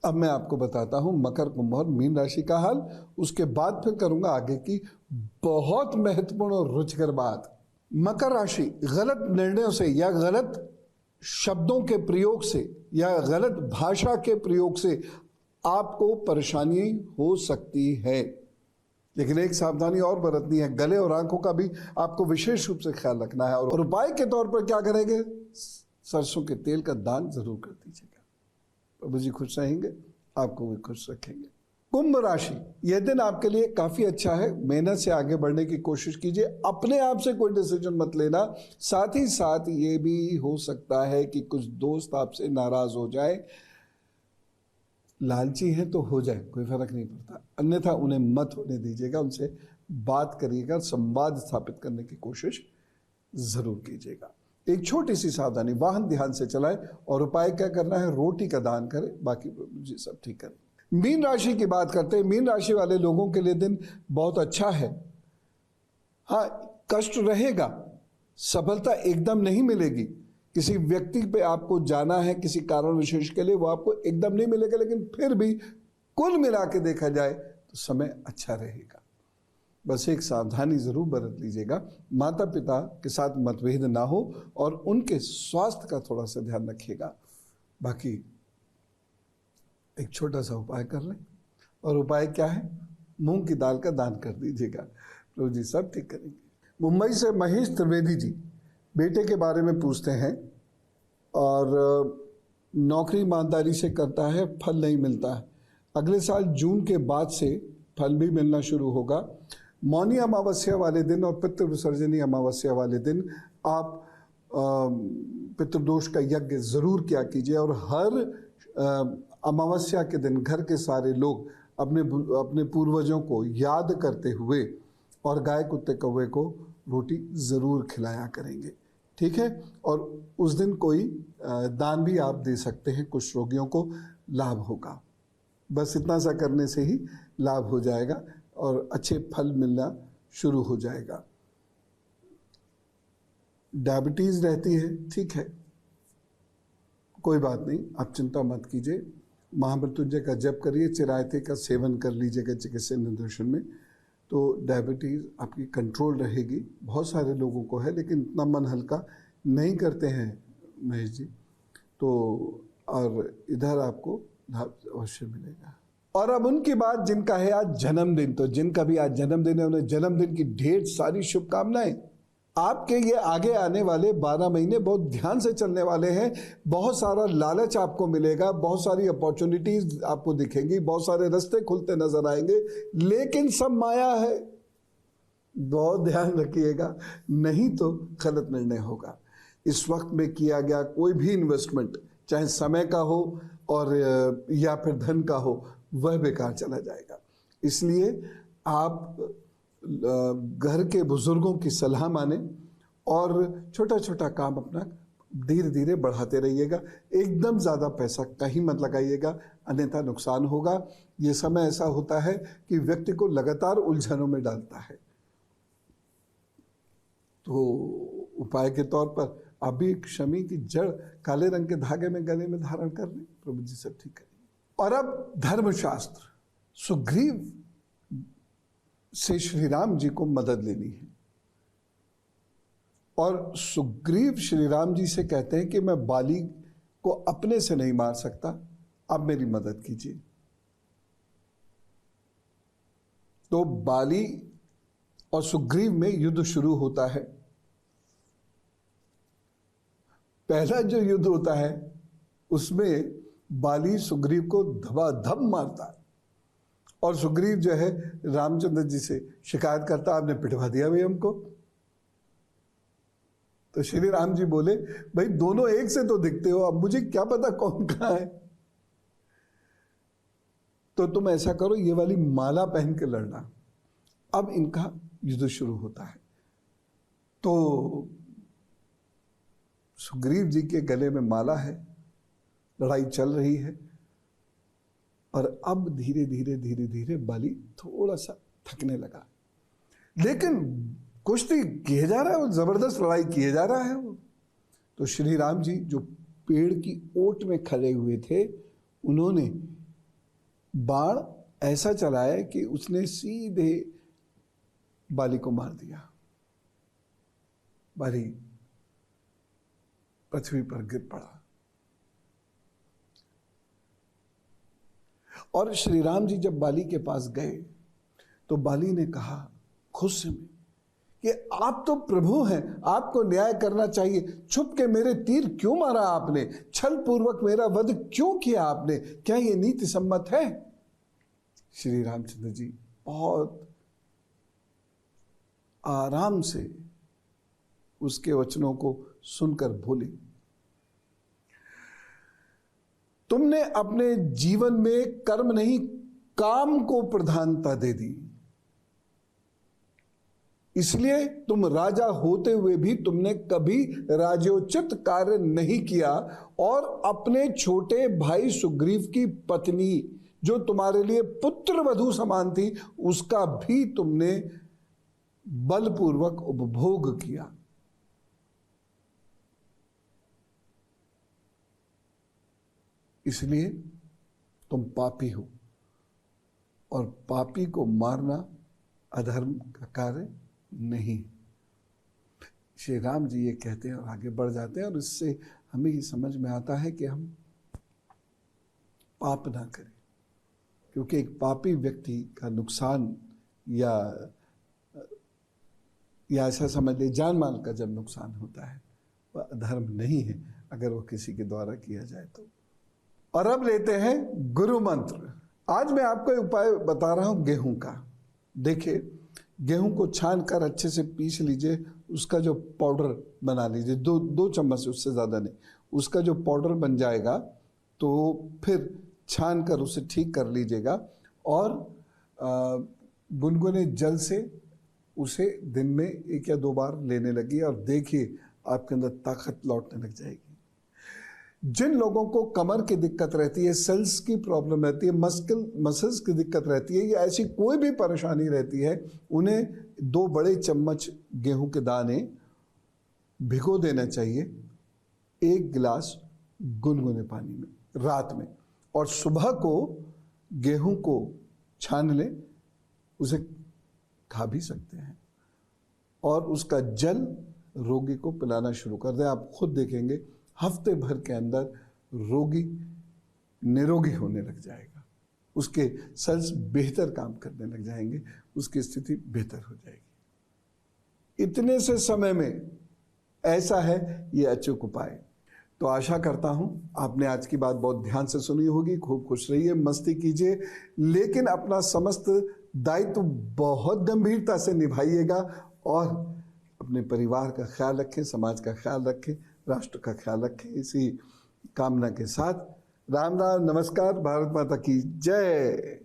अब मैं आपको बताता हूं मकर, कुंभ और मीन राशि का हाल। उसके बाद फिर करूंगा आगे की बहुत महत्वपूर्ण और रुचिकर बात। मकर राशि गलत निर्णयों से या गलत शब्दों के प्रयोग से या गलत भाषा के प्रयोग से आपको परेशानी हो सकती है, लेकिन एक सावधानी और बरतनी है। गले और आंखों का भी आपको विशेष रूप से ख्याल रखना है। और उपाय के तौर पर क्या करेंगे? सरसों के तेल का दान जरूर कर दीजिएगा। प्रभु जी खुश रहेंगे, आपको भी खुश रखेंगे। कुंभ राशि, यह दिन आपके लिए काफी अच्छा है। मेहनत से आगे बढ़ने की कोशिश कीजिए। अपने आप से कोई डिसीजन मत लेना। साथ ही साथ ये भी हो सकता है कि कुछ दोस्त आपसे नाराज हो जाए। लालची है तो हो जाए, कोई फर्क नहीं पड़ता, अन्यथा उन्हें मत होने दीजिएगा। उनसे बात करिएगा, संवाद स्थापित करने की कोशिश जरूर कीजिएगा। एक छोटी सी सावधानी, वाहन ध्यान से चलाएं। और उपाय क्या करना है? रोटी का दान करें, बाकी जी सब ठीक करें। मीन राशि की बात करते हैं। मीन राशि वाले लोगों के लिए दिन बहुत अच्छा है। हाँ, कष्ट रहेगा, सफलता एकदम नहीं मिलेगी। किसी व्यक्ति पे आपको जाना है किसी कारण विशेष के लिए, वो आपको एकदम नहीं मिलेगा, लेकिन फिर भी कुल मिला के देखा जाए तो समय अच्छा रहेगा। बस एक सावधानी जरूर बरत लीजिएगा, माता पिता के साथ मतभेद ना हो और उनके स्वास्थ्य का थोड़ा सा ध्यान रखिएगा। बाकी एक छोटा सा उपाय कर लें। और उपाय क्या है? मूंग की दाल का दान कर दीजिएगा। प्रभु जी सब ठीक करेंगे। मुंबई से महेश त्रिवेदी जी बेटे के बारे में पूछते हैं और नौकरी ईमानदारी से करता है, फल नहीं मिलता है। अगले साल जून के बाद से फल भी मिलना शुरू होगा। मौनी अमावस्या वाले दिन और पितृ विसर्जनी अमावस्या वाले दिन आप पितृदोष का यज्ञ जरूर किया कीजिए। और हर अमावस्या के दिन घर के सारे लोग अपने पूर्वजों को याद करते हुए और गाय कुत्ते कौवे को रोटी ज़रूर खिलाया करेंगे, ठीक है। और उस दिन कोई दान भी आप दे सकते हैं, कुछ रोगियों को लाभ होगा। बस इतना सा करने से ही लाभ हो जाएगा और अच्छे फल मिलना शुरू हो जाएगा। डायबिटीज़ रहती है, ठीक है, कोई बात नहीं, आप चिंता मत कीजिए। महामृत्युंजय का जप करिए, चिरायते का सेवन कर लीजिएगा चिकित्सा निर्देशन में, तो डायबिटीज़ आपकी कंट्रोल रहेगी। बहुत सारे लोगों को है, लेकिन इतना मन हल्का नहीं करते हैं महेश जी, तो और इधर आपको लाभ अवश्य मिलेगा। और अब उनकी बात जिनका है आज जन्मदिन, तो जिनका भी आज जन्मदिन है उन्हें जन्मदिन की ढेर सारी शुभकामनाएं। आपके ये आगे आने वाले 12 महीने बहुत ध्यान से चलने वाले हैं। बहुत सारा लालच आपको मिलेगा, बहुत सारी अपॉर्चुनिटीज आपको दिखेंगी, बहुत सारे रास्ते खुलते नजर आएंगे, लेकिन सब माया है। बहुत ध्यान रखिएगा, नहीं तो गलत निर्णय होगा। इस वक्त में किया गया कोई भी इन्वेस्टमेंट, चाहे समय का हो और या फिर धन का हो, वह बेकार चला जाएगा। इसलिए आप घर के बुजुर्गों की सलाह माने और छोटा छोटा काम अपना धीरे धीरे बढ़ाते रहिएगा। एकदम ज़्यादा पैसा कहीं मत लगाइएगा, अन्यथा नुकसान होगा। ये समय ऐसा होता है कि व्यक्ति को लगातार उलझनों में डालता है। तो उपाय के तौर पर आप भी शमी की जड़ काले रंग के धागे में गले में धारण कर लें, प्रभु जी सब ठीक करेंगे। और अब धर्मशास्त्र, सुग्रीव से श्री राम जी को मदद लेनी है। और सुग्रीव श्री राम जी से कहते हैं कि मैं बाली को अपने से नहीं मार सकता, आप मेरी मदद कीजिए। तो बाली और सुग्रीव में युद्ध शुरू होता है। पहला जो युद्ध होता है उसमें बाली सुग्रीव को धबाधब मारता है और सुग्रीव जो है रामचंद्र जी से शिकायत करता, आपने पिटवा दिया भाई हमको। तो श्री राम जी बोले, भाई दोनों एक से तो दिखते हो, अब मुझे क्या पता कौन कहां है। तो तुम ऐसा करो, ये वाली माला पहन के लड़ना। अब इनका युद्ध शुरू होता है। तो सुग्रीव जी के गले में माला है, लड़ाई चल रही है और अब धीरे धीरे धीरे धीरे बाली थोड़ा सा थकने लगा, लेकिन कुश्ती किए जा रहा है, वो जबरदस्त लड़ाई किए जा रहा है वो। तो श्री राम जी जो पेड़ की ओट में खड़े हुए थे, उन्होंने बाण ऐसा चलाया कि उसने सीधे बाली को मार दिया। बाली पृथ्वी पर गिर पड़ा और श्री राम जी जब बाली के पास गए तो बाली ने कहा गुस्से में कि आप तो प्रभु हैं, आपको न्याय करना चाहिए, छुप के मेरे तीर क्यों मारा आपने, छल पूर्वक मेरा वध क्यों किया आपने, क्या ये नीति सम्मत है? श्री रामचंद्र जी बहुत आराम से उसके वचनों को सुनकर बोले, तुमने अपने जीवन में कर्म नहीं काम को प्रधानता दे दी, इसलिए तुम राजा होते हुए भी तुमने कभी राजोचित कार्य नहीं किया और अपने छोटे भाई सुग्रीव की पत्नी जो तुम्हारे लिए पुत्र वधू समान थी उसका भी तुमने बलपूर्वक उपभोग किया। इसलिए तुम पापी हो और पापी को मारना अधर्म का कार्य नहीं। श्री राम जी ये कहते हैं और आगे बढ़ जाते हैं और इससे हमें ये समझ में आता है कि हम पाप ना करें, क्योंकि एक पापी व्यक्ति का नुकसान या ऐसा समझ ले जान माल का जब नुकसान होता है वह अधर्म नहीं है अगर वो किसी के द्वारा किया जाए तो। और अब लेते हैं गुरु मंत्र। आज मैं आपको एक उपाय बता रहा हूं गेहूं का। देखिए, गेहूं को छान कर अच्छे से पीस लीजिए, उसका जो पाउडर बना लीजिए, दो चम्मच, उससे ज़्यादा नहीं। उसका जो पाउडर बन जाएगा तो फिर छान कर उसे ठीक कर लीजिएगा और गुनगुने जल से उसे दिन में 1 या 2 बार लेने लगिए और देखिए आपके अंदर ताकत लौटने लग जाएगी। जिन लोगों को कमर की दिक्कत रहती है, सेल्स की प्रॉब्लम रहती है, मसल्स की दिक्कत रहती है या ऐसी कोई भी परेशानी रहती है, उन्हें 2 बड़े चम्मच गेहूं के दाने भिगो देना चाहिए 1 गिलास गुनगुने पानी में रात में, और सुबह को गेहूं को छान लें, उसे खा भी सकते हैं और उसका जल रोगी को पिलाना शुरू कर दें। आप खुद देखेंगे हफ्ते भर के अंदर रोगी निरोगी होने लग जाएगा, उसके सेल्स बेहतर काम करने लग जाएंगे, उसकी स्थिति बेहतर हो जाएगी। इतने से समय में ऐसा है ये अचूक उपाय। तो आशा करता हूं आपने आज की बात बहुत ध्यान से सुनी होगी। खूब खुश रहिए, मस्ती कीजिए, लेकिन अपना समस्त दायित्व बहुत गंभीरता से निभाइएगा और अपने परिवार का ख्याल रखें, समाज का ख्याल रखें, राष्ट्र का ख्याल रखें। इसी कामना के साथ राम राम, नमस्कार, भारत माता की जय।